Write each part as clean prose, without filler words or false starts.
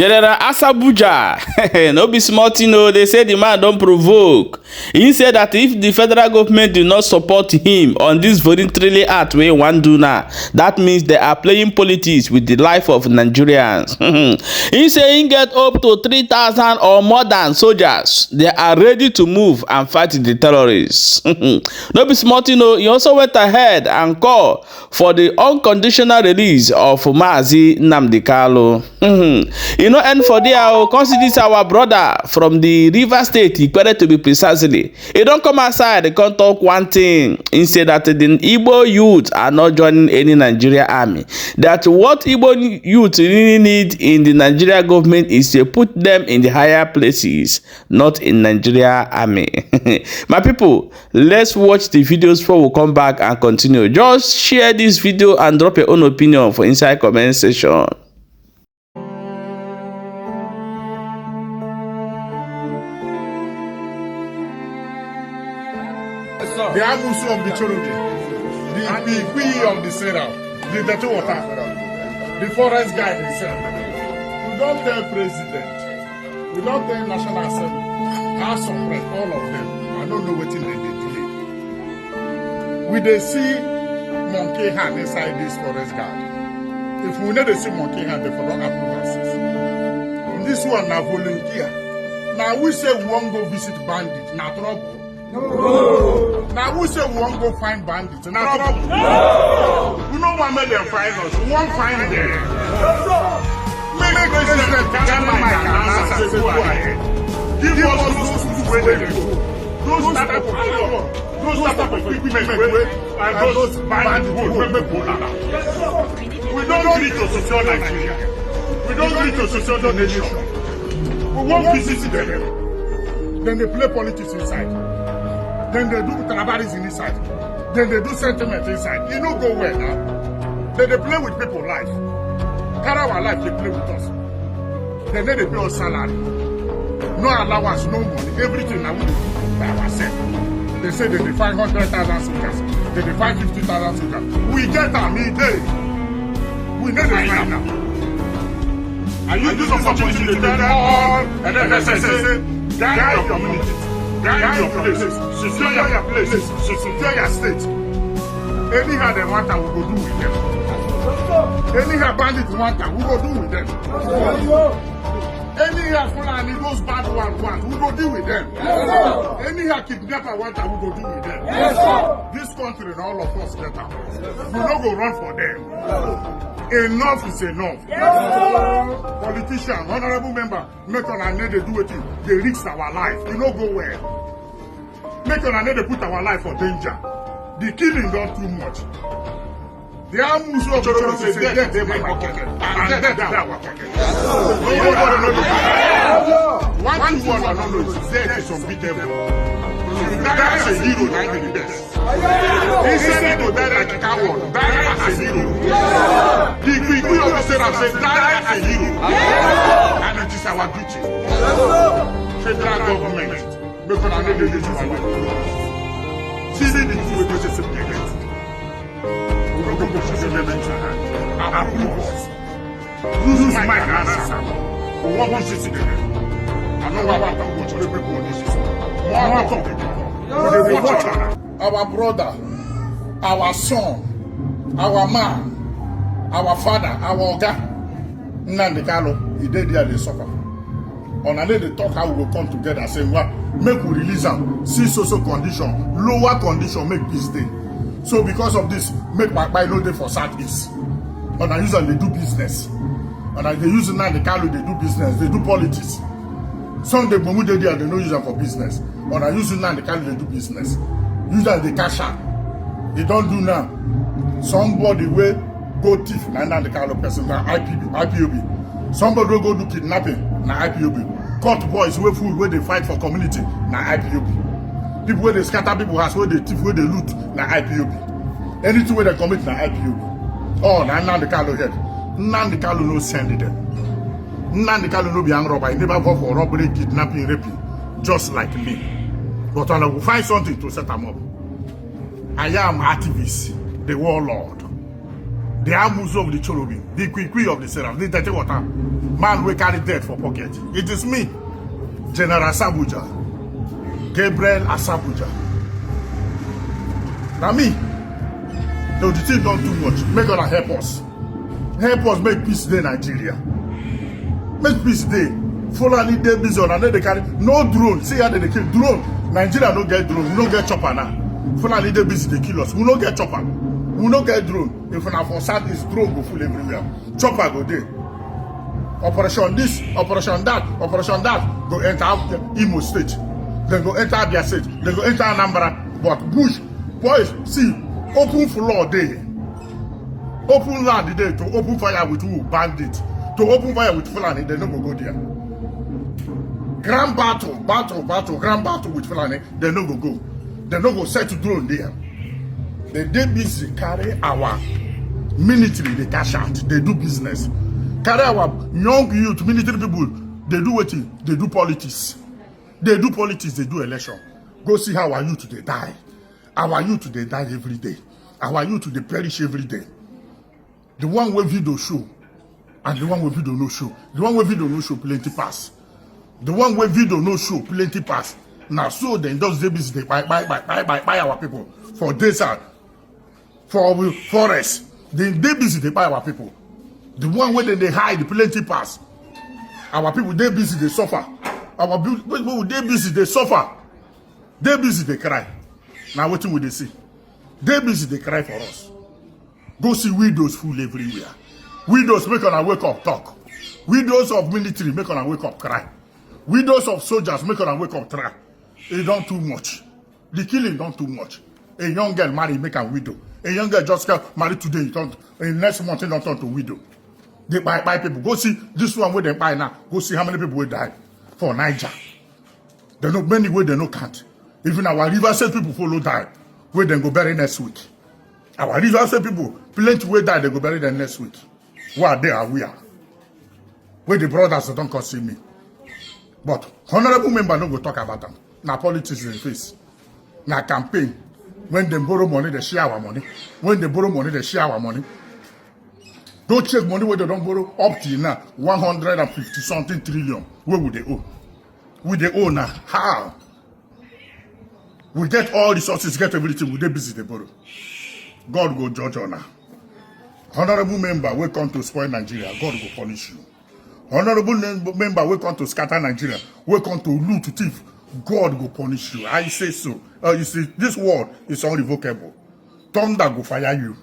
General Asabuja, no be small thing, they say the man don't provoke. He said that if the federal government do not support him on this voluntarily act wey wan do now, that means they are playing politics with the life of Nigerians. He say he get up to 3,000 or more than soldiers. They are ready to move and fight the terrorists. No be small thing, he also went ahead and called for the unconditional release of Mazi Nnamdi Kanu. You know, and for there, consider our brother from the River State, he better to be precisely. He don't come outside, they can't talk one thing. He said that the Igbo youth are not joining any Nigeria army. That what Igbo youth really need in the Nigeria government is to put them in the higher places, not in Nigeria army. My people, let's watch the videos before we come back and continue. Just share this video and drop your own opinion for inside comment section. The Amusu of the Choroji, the Ikwi of the Seraph, the Datu Water, the forest guy himself. We don't tell president, we don't tell National Assembly, House of Rep, all of them. I don't know what they delay. We they see monkey hand inside this forest guard. If we never see monkey hand, they follow approval. This one now volunteer. Now we say we won't go visit bandits, now trouble. No. Now we say we won't go find bandits. Now trouble. No. We don't want to make them find us. We won't find them. Make President Ghana and answer say go ahead. Give us those where they go. Those startup of equipment and those bandits who make Bola. We don't need to secure Nigeria. We don't need to secure the nation. We won't visit them. Then they play politics inside. Then they do trabaris inside. Then they do sentiment inside. You know go where now? Then they play with people's life. Carry our life, they play with us. Then they pay us salary. No allowance, no money. Everything now we do by ourselves. They say they define 100,000 soldiers. They define 50,000 soldiers. We get them in day. We need to find now. I use this opportunity to tell all and then they say, guide your community. Guide your places, secure your places, secure your state. Anyhow they want that, we go do with them. Anyhow bandits want that, we go do with them. Anyhow Fulani, those bad ones want, we go deal with them. Anyhow kidnapper want that, we go do with them. This country and all of us get out. We don't go run for them. Enough is enough. Politician, honorable member, make on our need to do it. They risk our life. You know go where. Make on our need to put our life for danger. The killing done too much. The Amusu of the church say death in my pocket. And death in our pocket. One thing one know is death is unbeatable. You die as a hero, die the best. Instead to die like a coward, die as a hero. The people of the Seraph say die as a hero. And it is our duty. Federal government, make on another use our life. See the two because it's a parent. We don't go to the mention hand. Approve us. Use my answer. We want to see them. I know what I want to go to the people on this system. Our brother, our son, our man, our father, our Oga, Nnamdi Kanu, he did there they suffer. On a day they talk how we will come together, saying, well, make we release them, see social condition, lower condition, make peace day. So because of this, make my no day for Southeast. On a usually they do business. And they use Nnamdi Kanu, they do business, they do politics. Some they when they there, they don't use them for business. When I use Nnamdi Kanu, they do business. Usually they cash out. They don't do now. Somebody will go thief, Nnamdi Kanu person, na IPOB. Somebody will go do kidnapping, na IPOB. Cut boys where food where they fight for community, na IPOB. People where they scatter people house, where they thief, where they loot, na IPOB. Anything where they commit, na IPOB. Oh, na Nnamdi Kanu head. Nnamdi Kanu no send them. Nnamdi Kanu no be armed robber. He never go for robbery, kidnapping, raping, just like me. But when I will find something to set them up. I am activist, the warlord. the Amuzo of the cherubim, the Kwikwi of the seraph, the dirty water, man we carry death for pocket. It is me, General Asabuja, Gabriel Asabuja. Now me, no, the thing don't too much. Make God help us. Help us make peace day Nigeria. Make peace day. Fulani day busy on and then they carry no drone. See how they kill drone. Nigeria no get drone. We no get chopper now. Fulani day busy they kill us. We no get chopper. We no get drone. If we are for Southeast, drone go full everywhere. Chopper go there. Operation this, operation that, go enter Imo State. Then go enter Abia State. Then go enter Anambra. But Bush, boys, see, open floor there. Open land there to open fire with who? Bandit. To open fire with Fulani, they no go there. Grand battle, grand battle with Fulani, they no go. They no go set to drone there. They busy carry our military, they cash out, they do business. Carry our young youth, military people, they do what? They do politics. They do politics, they do election. Go see how our youth they die. Our youth they die every day. Our youth they perish every day. The one where video show and the one where video no show. The one where video no show plenty pass. The one where video no show plenty pass. Now so then those babies they buy our people for desert, for forest. They busy they buy our people. The one where they hide plenty pass. Our people they busy they suffer. Our people they busy they suffer. They busy they cry. Now what will they see? They busy they cry for us. Go see widows full everywhere. Widows make on a wake up talk. Widows of military make on a wake up cry. Widows of soldiers make on a wake up try. It don't too much. The killing don't too much. A young girl marry make a widow. A young girl just get married today. In next month they don't turn to widow. They buy people. Go see this one where they buy now. Go see how many people will die for Niger. There are no many way they no count. Even our River State people follow die. Where they go bury next week. Our River State people plenty way die they go bury them next week. Where they are we are. Where the brothers don't come see me. But honorable member no go talk about them. Now politics in the face. Now campaign. When they borrow money, they share our money. When they borrow money, they share our money. Don't check money where they don't borrow up till now. 150 something trillion. Where would they owe? Would they owe now? How? We get all resources, get everything. Would they busy they borrow? God go judge on now. Honorable member, we come to spoil Nigeria. God go punish you. Honorable member, we come to scatter Nigeria. We come to loot, to thief. God go punish you. I say so. You see, this word is unrevocable. Thunder go fire you.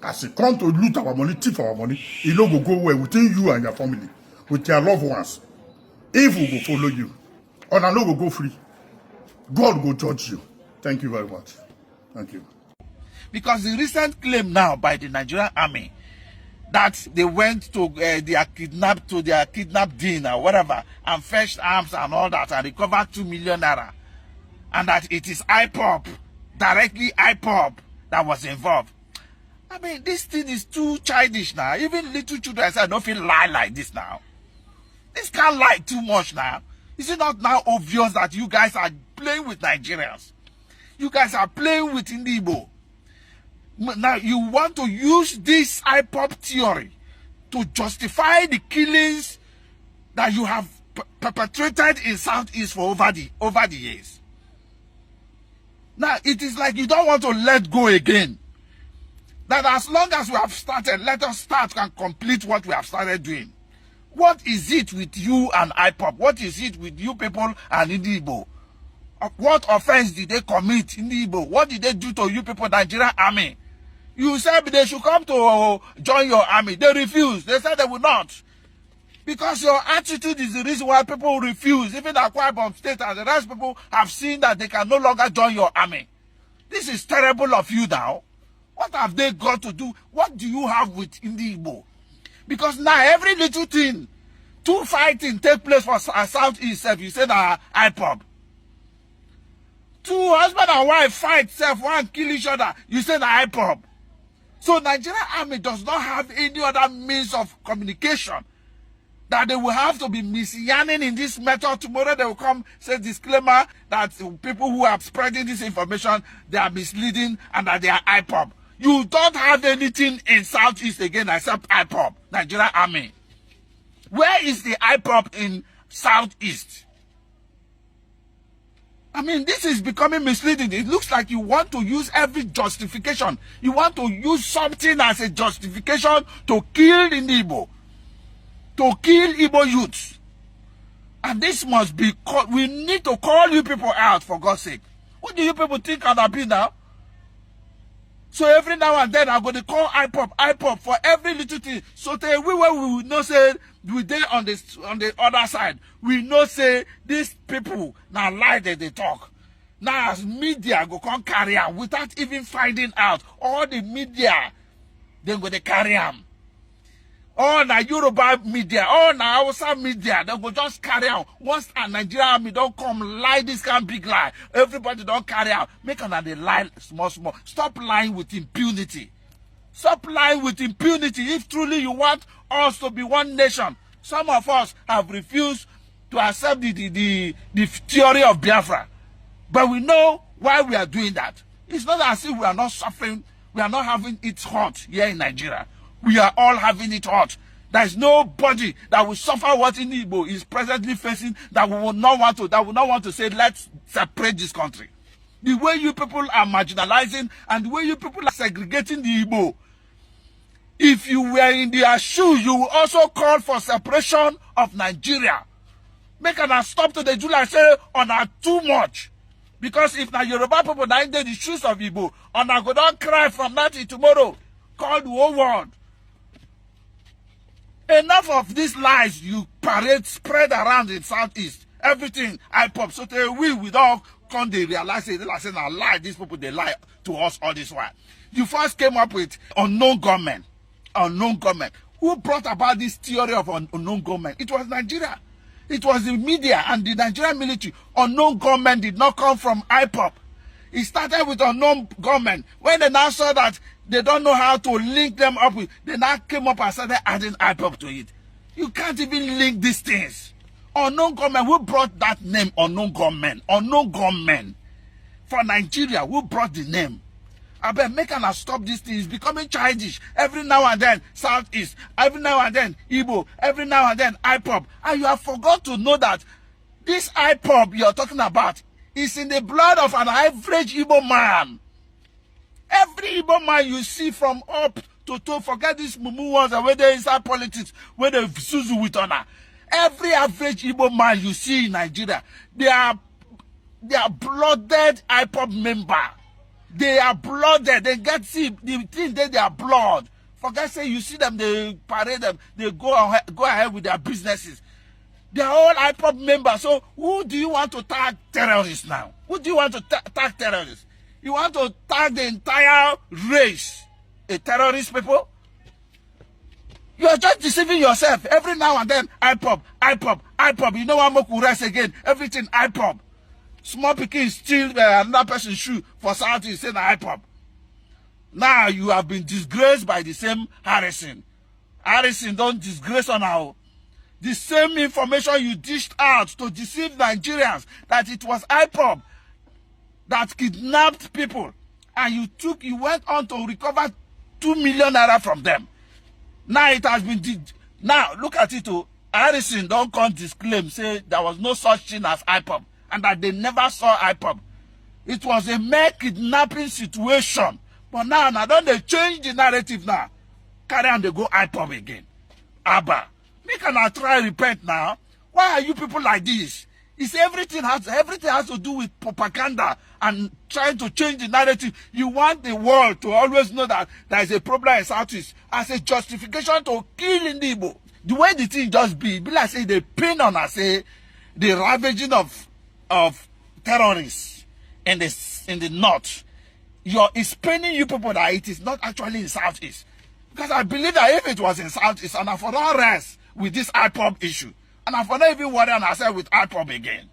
As you come to loot our money, thief our money, it no go well within you and your family, with your loved ones. Evil go follow you. And I no go free. God go judge you. Thank you very much. Thank you. Because the recent claim now by the Nigerian army that they went to their kidnapped den or whatever and fetched arms and all that and recovered 2 million naira, and that it is IPOB, directly IPOB, that was involved. I mean, this thing is too childish now. Even little children say, I don't feel lie like this now. This can't lie too much now. Is it not now obvious that you guys are playing with Nigerians? You guys are playing with Igbo. Now, you want to use this IPOB theory to justify the killings that you have perpetrated in Southeast for over the years. Now, it is like you don't want to let go again. That as long as we have started, let us start and complete what we have started doing. What is it with you and IPOB? What is it with you people and Igbo? What offense did they commit in Igbo? What did they do to you people, Nigerian army? You said they should come to join your army. They refused. They said they would not. Because your attitude is the reason why people refuse. Even the Akwa Ibom State and the rest of people have seen that they can no longer join your army. This is terrible of you now. What have they got to do? What do you have with Igbo? Because now every little thing, two fighting take place for Southeast, you say that IPOB. Two husband and wife fight, one kill each other, you say that IPOB. So Nigerian army does not have any other means of communication that they will have to be misyanning in this method. Tomorrow they will come say disclaimer that people who are spreading this information, they are misleading and that they are IPOB. You don't have anything in Southeast again except IPOB, Nigerian Army. Where is the IPOB in Southeast? I mean, this is becoming misleading. It looks like you want to use every justification. You want to use something as a justification to kill the Igbo, to kill Igbo youths. And this must be called. We need to call you people out, for God's sake. What do you people think can be now? So every now and then I'm going to call IPOB for every little thing. So everywhere we will not say we dey on the other side. We know say these people now lie that they talk. Now as media go come carry on without even finding out. All the media they go to carry on. All na Yoruba media, all na Hausa media, they go just carry on. Once a Nigerian army don't come lie this kind of big lie, everybody don't carry out. Make on they lie small. Stop lying with impunity. Stop lying with impunity. If truly you want us to be one nation, some of us have refused to accept the theory of Biafra. But we know why we are doing that. It's not as if we are not suffering, we are not having it hot here in Nigeria. We are all having it hot. There is nobody that will suffer what Igbo is presently facing that will not want to say, let's separate this country. The way you people are marginalizing and the way you people are segregating the Igbo, if you were in their shoes, you will also call for separation of Nigeria. Make an stop to the July say, on too much. Because if now Yoruba people are in the shoes of Igbo, on go don't cry from now till tomorrow, call the whole world. Enough of these lies you parade spread around in Southeast. Everything IPOB. So we don't come they realize it. They say now lie. These people they lie to us all this while. You first came up with unknown government. Unknown government. Who brought about this theory of unknown government? It was Nigeria. It was the media and the Nigerian military. Unknown government did not come from IPOB. It started with unknown government. When they now saw that they don't know how to link them up with, they now came up and started adding IPOB to it. You can't even link these things. Unknown government, who brought that name, unknown government? Unknown government. For Nigeria, who brought the name? I bet make us stop these things. It's becoming childish. Every now and then, Southeast. Every now and then, Igbo. Every now and then, IPOB. And you have forgot to know that this IPOB you're talking about is in the blood of an average Igbo man. Every Igbo man you see from up to toe, forget these mumu ones and where they inside politics, where they suzu with honor. Every average Igbo man you see in Nigeria, they are blooded IPOB member. They are blooded. They get see the thing they are blood. Forget say you see them, they parade them, they go ahead with their businesses. They are all IPOB members. So who do you want to tag terrorists now? Who do you want to tag terrorists? You want to tag the entire race a terrorist people? You are just deceiving yourself. Every now and then, IPOB. You know what Moku rest again? Everything IPOB. Small pikin steal another person's shoe for Southeast, saying IPOB. Now you have been disgraced by the same Harrison. Harrison don't disgrace on our. The same information you dished out to deceive Nigerians that it was IPOB that kidnapped people, and you went on to recover 2 million naira from them. Now it has been now look at it. Harrison don't come disclaim say there was no such thing as IPOB and that they never saw IPOB. It was a mere kidnapping situation. But now don't they change the narrative now? Carry on, they go IPOB again. Abba, make an try repent now. Why are you people like this? It's everything has to do with propaganda and trying to change the narrative. You want the world to always know that there is a problem in Southeast as a justification to kill Igbo. The way the thing just be like say they pin on us say the ravaging of terrorists in the north. It's paining you people that it is not actually in Southeast. Because I believe that if it was in Southeast, and I for all rest with this IPOB issue, and I for not even worry on ourselves with IPOB again.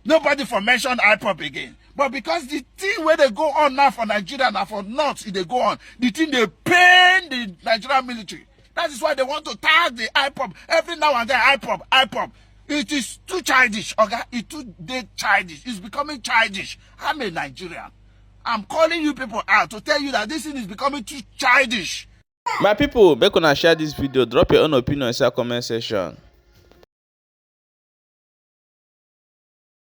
Nobody for mention IPOB again. But because the thing where they go on now for Nigeria and for North, they go on, the thing they pain the Nigerian military. That is why they want to tag the IPOB. Every now and then, IPOB. It is too childish, okay? It's too childish. It's becoming childish. I'm a Nigerian. I'm calling you people out to tell you that this thing is becoming too childish. My people, make una share this video, drop your own opinion inside comment section.